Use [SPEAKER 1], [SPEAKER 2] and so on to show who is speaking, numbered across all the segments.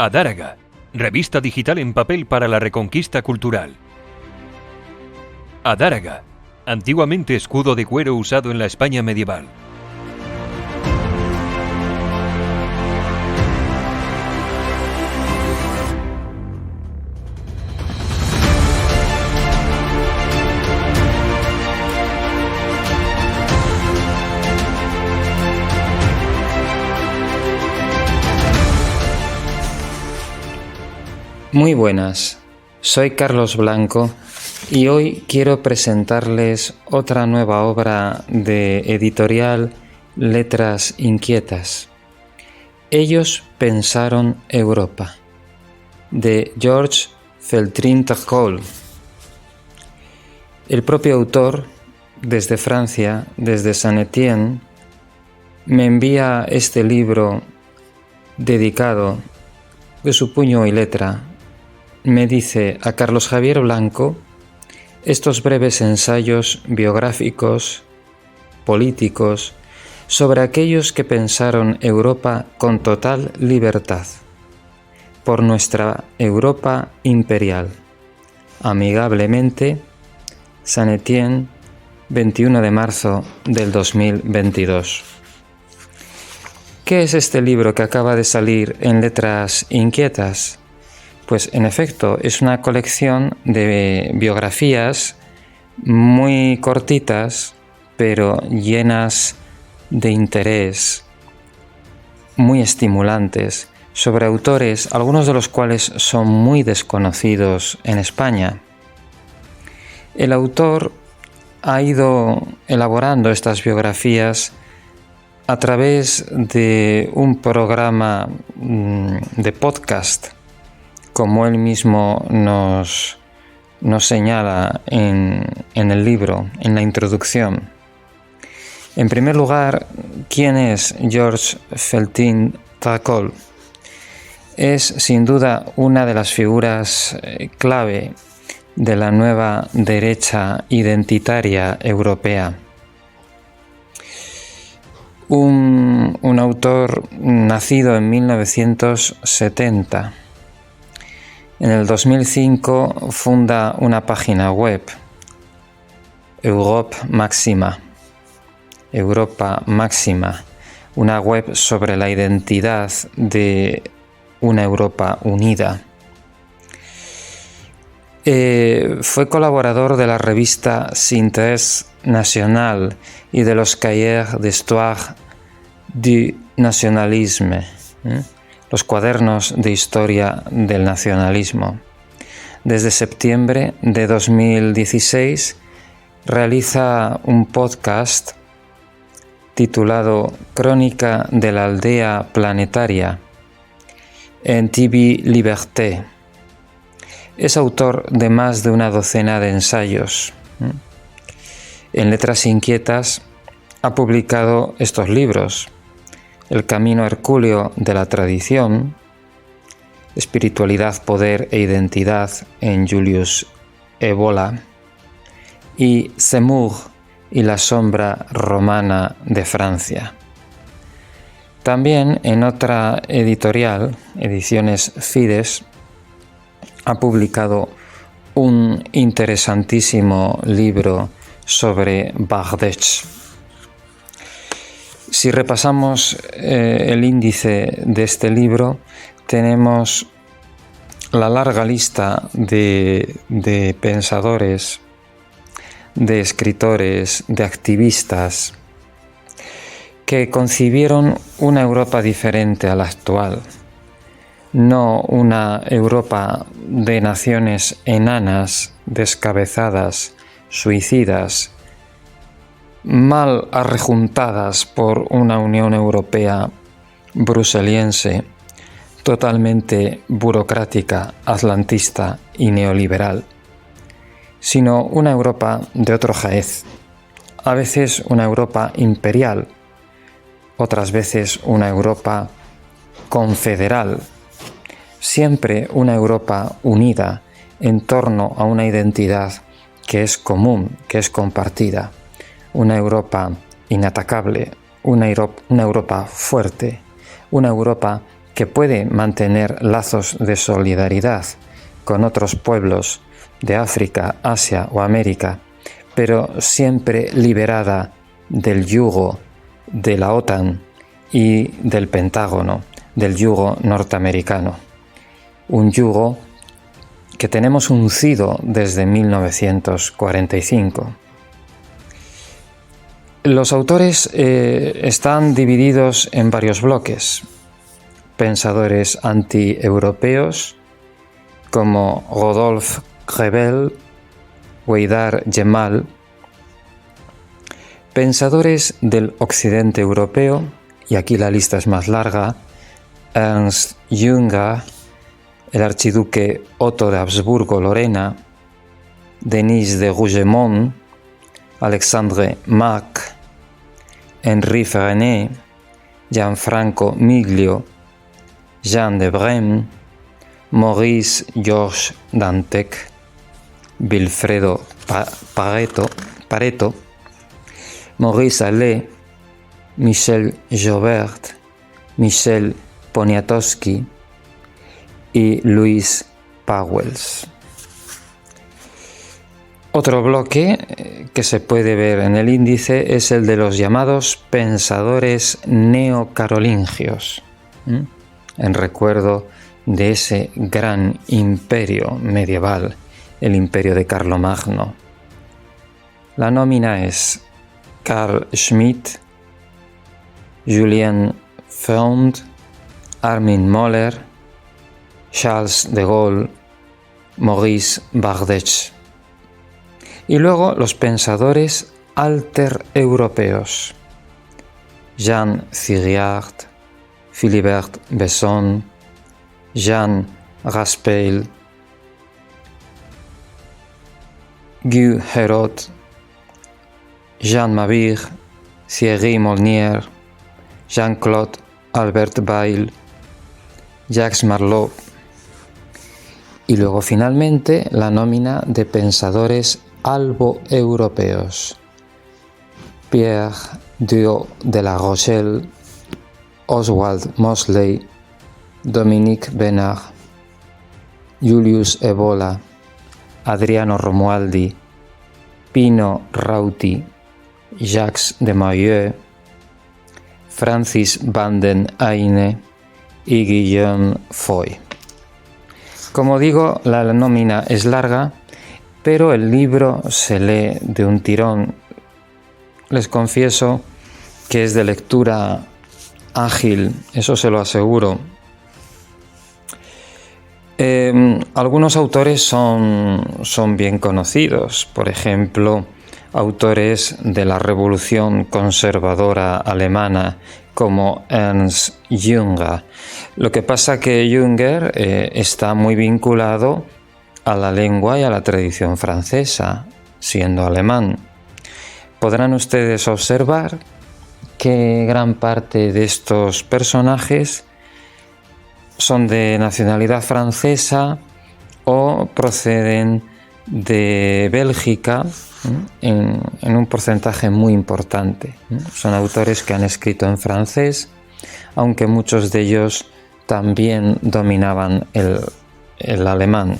[SPEAKER 1] Adáraga, revista digital en papel para la reconquista cultural. Adáraga, antiguamente escudo de cuero usado en la España medieval.
[SPEAKER 2] Muy buenas, soy Carlos Blanco y hoy quiero presentarles otra nueva obra de editorial Letras Inquietas. Ellos pensaron Europa, de Georges Feltrin-Tacol. El propio autor, desde Francia, desde Saint-Étienne, me envía este libro dedicado de su puño y letra. Me dice: a Carlos Javier Blanco, estos breves ensayos biográficos, políticos, sobre aquellos que pensaron Europa con total libertad, por nuestra Europa imperial. Amigablemente, Saint-Étienne, 21 de marzo del 2022. ¿Qué es este libro que acaba de salir en Letras Inquietas? Pues en efecto es una colección de biografías muy cortitas, pero llenas de interés, muy estimulantes, sobre autores, algunos de los cuales son muy desconocidos en España. El autor ha ido elaborando estas biografías a través de un programa de podcast, como él mismo nos señala en el libro, en la introducción. En primer lugar, ¿quién es Georges Feltrin-Tacol? Es sin duda una de las figuras clave de la nueva derecha identitaria europea. Un autor nacido en 1970. En el 2005 funda una página web, Europa Máxima, una web sobre la identidad de una Europa unida. Fue colaborador de la revista Synthèse Nationale y de los Cahiers d'Histoire du Nationalisme, los cuadernos de historia del nacionalismo. Desde septiembre de 2016 realiza un podcast titulado Crónica de la aldea planetaria en TV Liberté. Es autor de más de una docena de ensayos. En Letras Inquietas ha publicado estos libros: El camino hercúleo de la tradición, Espiritualidad, poder e identidad en Julius Evola, y Zemmour y la sombra romana de Francia. También en otra editorial, Ediciones Fides, ha publicado un interesantísimo libro sobre Bardèche. Si repasamos el índice de este libro, tenemos la larga lista de pensadores, de escritores, de activistas que concibieron una Europa diferente a la actual. No una Europa de naciones enanas, descabezadas, suicidas, mal arrejuntadas por una Unión Europea bruseliense, totalmente burocrática, atlantista y neoliberal, sino una Europa de otro jaez, a veces una Europa imperial, otras veces una Europa confederal, siempre una Europa unida en torno a una identidad que es común, que es compartida, una Europa inatacable, una Europa fuerte, una Europa que puede mantener lazos de solidaridad con otros pueblos de África, Asia o América, pero siempre liberada del yugo de la OTAN y del Pentágono, del yugo norteamericano. Un yugo que tenemos uncido desde 1945. Los autores están divididos en varios bloques. Pensadores anti-europeos como Rodolphe Crevel, Weidar Gemal. Pensadores del occidente europeo, y aquí la lista es más larga: Ernst Jünger, el archiduque Otto de Habsburgo-Lorena, Denis de Rougemont, Alexandre Mack, Henri Freinet, Gianfranco Miglio, Jean de Brême, Maurice Georges Dantec, Vilfredo Pareto, Maurice Allais, Michel Joubert, Michel Poniatowski y Louis Pauwels. Otro bloque que se puede ver en el índice es el de los llamados pensadores neocarolingios, en recuerdo de ese gran imperio medieval, el imperio de Carlomagno. La nómina es Carl Schmitt, Julien Freund, Armin Moller, Charles de Gaulle, Maurice Bardèche. Y luego los pensadores alter-europeos: Jean Thiriart, Philibert Besson, Jean Raspail, Guy Herot, Jean Mabir, Thierry Molnier, Jean-Claude Albert Bail, Jacques Marlot. Y luego finalmente la nómina de pensadores albo-europeos: Pierre Duo de la Rochelle, Oswald Mosley, Dominique Bénard, Julius Evola, Adriano Romualdi, Pino Rauti, Jacques de Maillet, Francis van den Eyne y Guillaume Foy. Como digo, la nómina es larga, pero el libro se lee de un tirón. Les confieso que es de lectura ágil, eso se lo aseguro. Algunos autores son bien conocidos, por ejemplo, autores de la Revolución Conservadora Alemana como Ernst Jünger. Lo que pasa que Jünger está muy vinculado a la lengua y a la tradición francesa, siendo alemán. Podrán ustedes observar que gran parte de estos personajes son de nacionalidad francesa o proceden de Bélgica en un porcentaje muy importante. Son autores que han escrito en francés, aunque muchos de ellos también dominaban el alemán.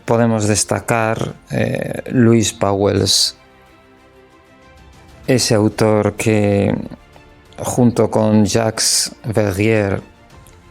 [SPEAKER 2] Podemos destacar Louis Pauwels, ese autor que junto con Jacques Verrier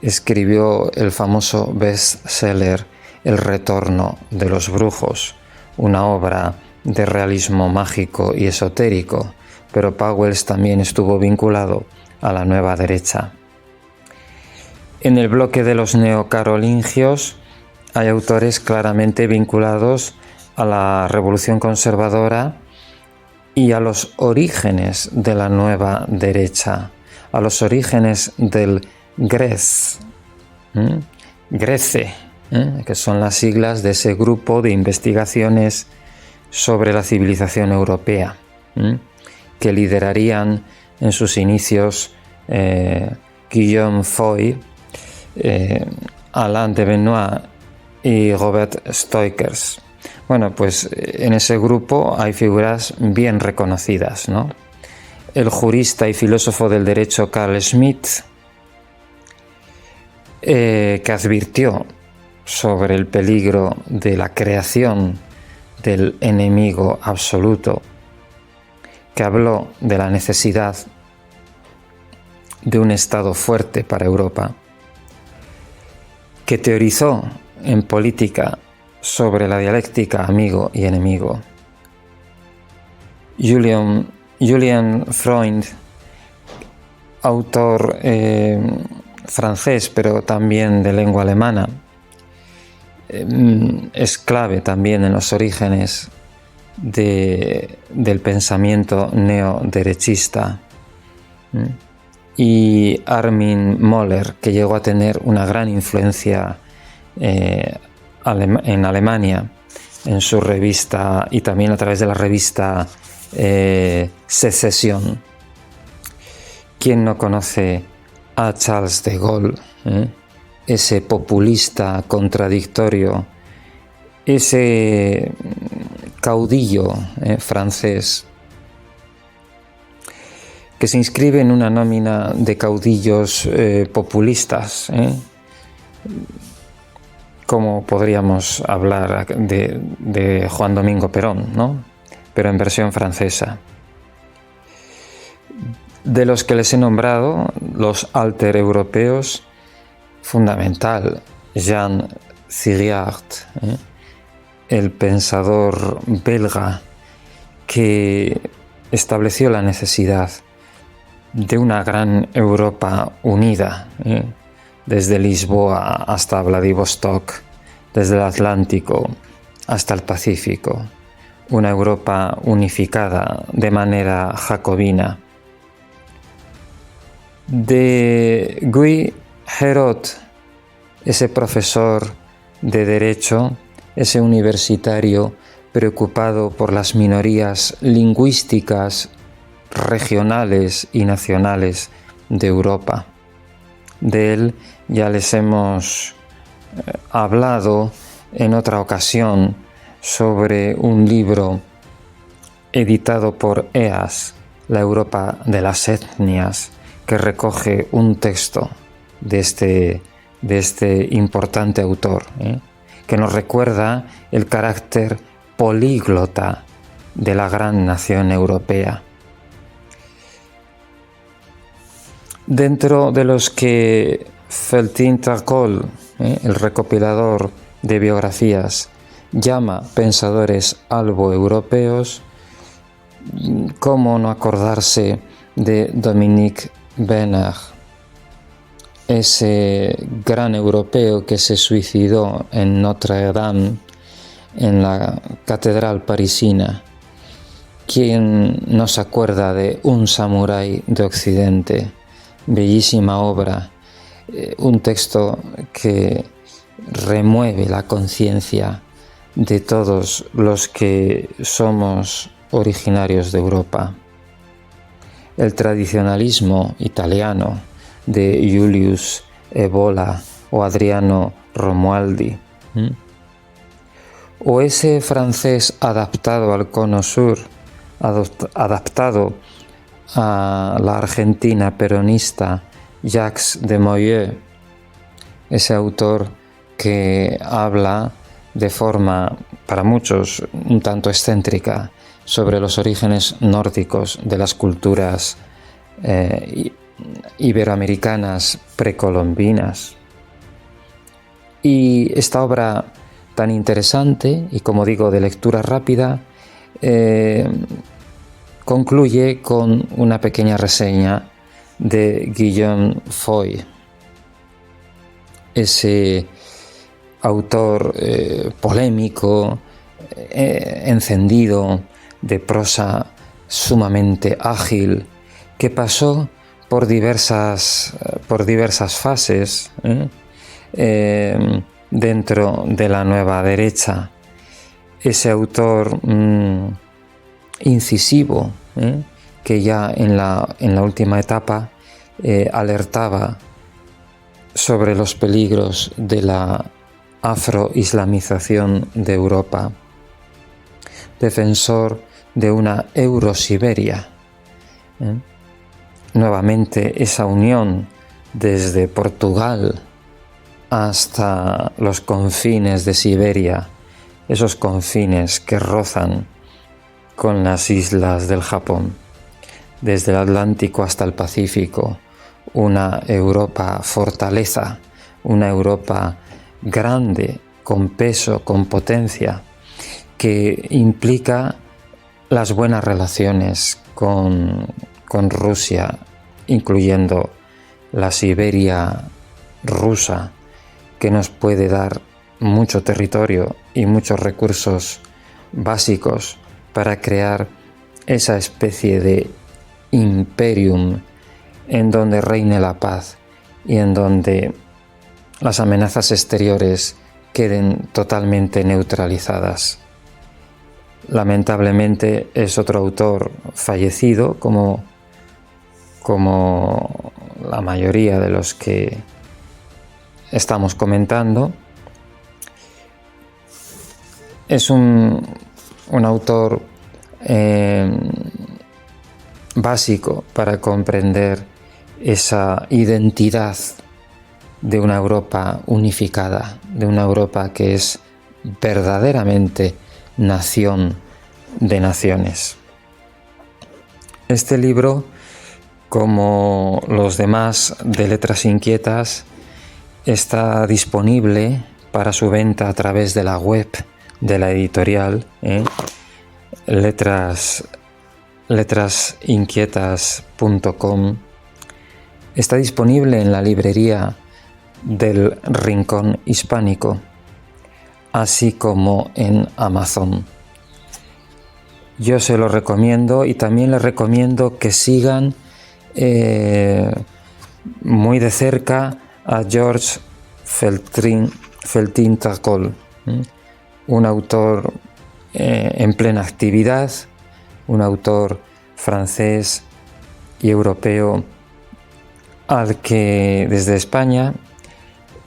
[SPEAKER 2] escribió el famoso bestseller El retorno de los brujos, una obra de realismo mágico y esotérico, pero Pauwels también estuvo vinculado a la nueva derecha. En el bloque de los neocarolingios hay autores claramente vinculados a la Revolución Conservadora y a los orígenes de la nueva derecha, a los orígenes del Grece, que son las siglas de ese grupo de investigaciones sobre la civilización europea, que liderarían en sus inicios Guillaume Foy, Alain de Benoit y Robert Stoikers. Bueno, pues en ese grupo hay figuras bien reconocidas, ¿no? El jurista y filósofo del derecho Carl Schmitt, que advirtió sobre el peligro de la creación del enemigo absoluto, que habló de la necesidad de un Estado fuerte para Europa, que teorizó en política sobre la dialéctica amigo y enemigo. Julian Freund, autor francés, pero también de lengua alemana, es clave también en los orígenes del pensamiento neoderechista. Y Armin Möller, que llegó a tener una gran influencia en Alemania, en su revista y también a través de la revista Secesión. ¿Quién no conoce a Charles de Gaulle? Ese populista contradictorio, ese caudillo francés, que se inscribe en una nómina de caudillos populistas, como podríamos hablar de Juan Domingo Perón, ¿no? Pero en versión francesa. De los que les he nombrado, los alter europeos, fundamental, Jean Thiriart, el pensador belga que estableció la necesidad de una gran Europa unida, desde Lisboa hasta Vladivostok, desde el Atlántico hasta el Pacífico, una Europa unificada de manera jacobina. De Guy Herot, ese profesor de Derecho, ese universitario preocupado por las minorías lingüísticas, regionales y nacionales de Europa. De él ya les hemos hablado en otra ocasión sobre un libro editado por EAS, La Europa de las Etnias, que recoge un texto de este importante autor, que nos recuerda el carácter políglota de la gran nación europea. Dentro de los que Feltin-Tracol, el recopilador de biografías, llama pensadores albo-europeos, ¿cómo no acordarse de Dominique Bernard, ese gran europeo que se suicidó en Notre Dame, en la catedral parisina? ¿Quién no se acuerda de Un samurái de Occidente? Bellísima obra, un texto que remueve la conciencia de todos los que somos originarios de Europa. El tradicionalismo italiano de Julius Evola o Adriano Romualdi, o ese francés adaptado al Cono Sur, adaptado a la Argentina peronista, Jacques de Molloy, ese autor que habla de forma, para muchos, un tanto excéntrica, sobre los orígenes nórdicos de las culturas iberoamericanas precolombinas. Y esta obra tan interesante y, como digo, de lectura rápida, concluye con una pequeña reseña de Guillaume Foy, ese autor polémico, encendido, de prosa sumamente ágil, que pasó por diversas fases dentro de la nueva derecha. Ese autor incisivo, que ya en la última etapa alertaba sobre los peligros de la afroislamización de Europa, defensor de una Eurosiberia, nuevamente esa unión desde Portugal hasta los confines de Siberia, esos confines que rozan con las islas del Japón, desde el Atlántico hasta el Pacífico, una Europa fortaleza, una Europa grande, con peso, con potencia, que implica las buenas relaciones con Rusia, incluyendo la Siberia rusa, que nos puede dar mucho territorio y muchos recursos básicos para crear esa especie de imperium en donde reine la paz y en donde las amenazas exteriores queden totalmente neutralizadas. Lamentablemente es otro autor fallecido, como la mayoría de los que estamos comentando. Es un autor básico para comprender esa identidad de una Europa unificada, de una Europa que es verdaderamente nación de naciones. Este libro, como los demás de Letras Inquietas, está disponible para su venta a través de la web de la editorial, letrasinquietas.com. Está disponible en la librería del Rincón Hispánico, así como en Amazon. Yo se lo recomiendo, y también les recomiendo que sigan muy de cerca a Georges Feltin-Tracol, un autor en plena actividad, un autor francés y europeo al que desde España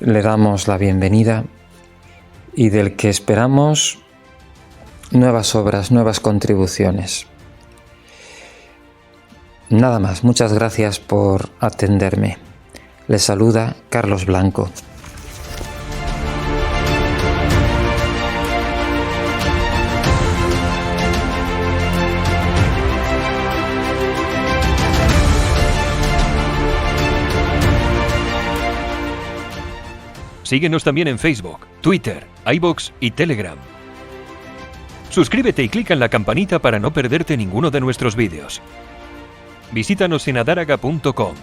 [SPEAKER 2] le damos la bienvenida y del que esperamos nuevas obras, nuevas contribuciones. Nada más, muchas gracias por atenderme. Les saluda Carlos Blanco.
[SPEAKER 1] Síguenos también en Facebook, Twitter, iVoox y Telegram. Suscríbete y clica en la campanita para no perderte ninguno de nuestros vídeos. Visítanos en adaraga.com.